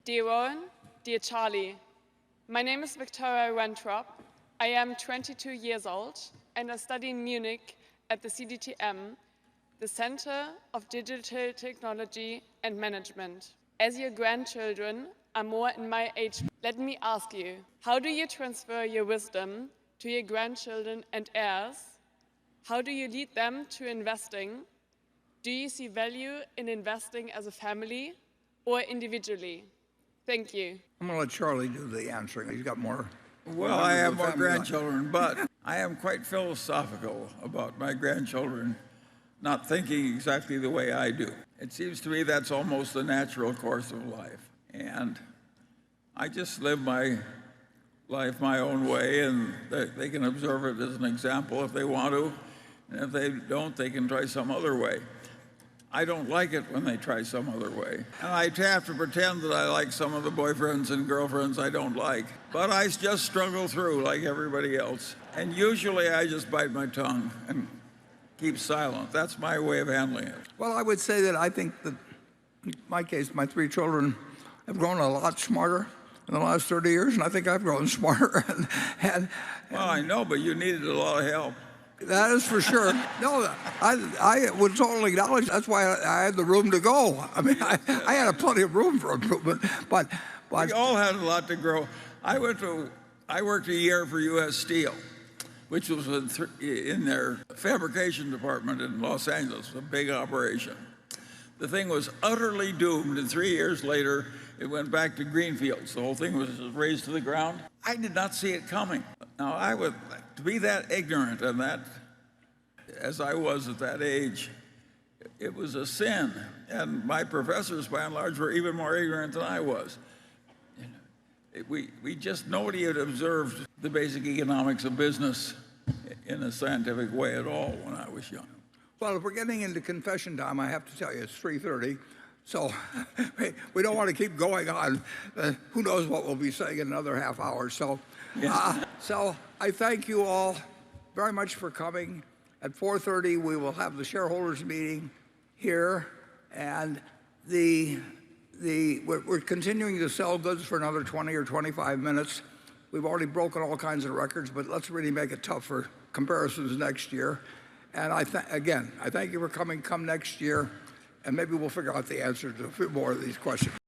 Dear Rowan, dear Charlie, my name is Victoria Wenthrop. I am 22 years old and I study in Munich at the CDTM, the Center of Digital Technology and Management. As your grandchildren are more in my age, let me ask you, how do you transfer your wisdom to your grandchildren and heirs? How do you lead them to investing? Do you see value in investing as a family or individually? Thank you. I'm going to let Charlie do the answering. He's got more. Well, I have more grandchildren, but I am quite philosophical about my grandchildren not thinking exactly the way I do. It seems to me that's almost the natural course of life. And I just live my life my own way, and they can observe it as an example if they want to. And if they don't, they can try some other way. I don't like it when they try some other way. And I have to pretend that I like some of the boyfriends and girlfriends I don't like. But I just struggle through like everybody else. And usually I just bite my tongue and keep silent. That's my way of handling it. Well, I would say that I think that, in my case, my three children have grown a lot smarter in the last 30 years, and I think I've grown smarter. Well, I know, but you needed a lot of help. That is for sure. No, I would totally acknowledge that's why I had the room to go. I mean, I had plenty of room for improvement, but we all had a lot to grow. I worked a year for U.S. Steel, which was in their fabrication department in Los Angeles, a big operation. The thing was utterly doomed, and 3 years later, it went back to greenfields. The whole thing was razed to the ground. I did not see it coming. Now, to be that ignorant and that, as I was at that age, it was a sin. And my professors, by and large, were even more ignorant than I was. Nobody had observed the basic economics of business in a scientific way at all when I was young. Well, if we're getting into confession time, I have to tell you, it's 3:30. So we don't want to keep going on. Who knows what we'll be saying in another half hour. So I thank you all very much for coming. At 4:30, we will have the shareholders meeting here. And we're continuing to sell goods for another 20 or 25 minutes. We've already broken all kinds of records, but let's really make it tough for comparisons next year. And again, I thank you for coming. Come next year, and maybe we'll figure out the answer to a few more of these questions.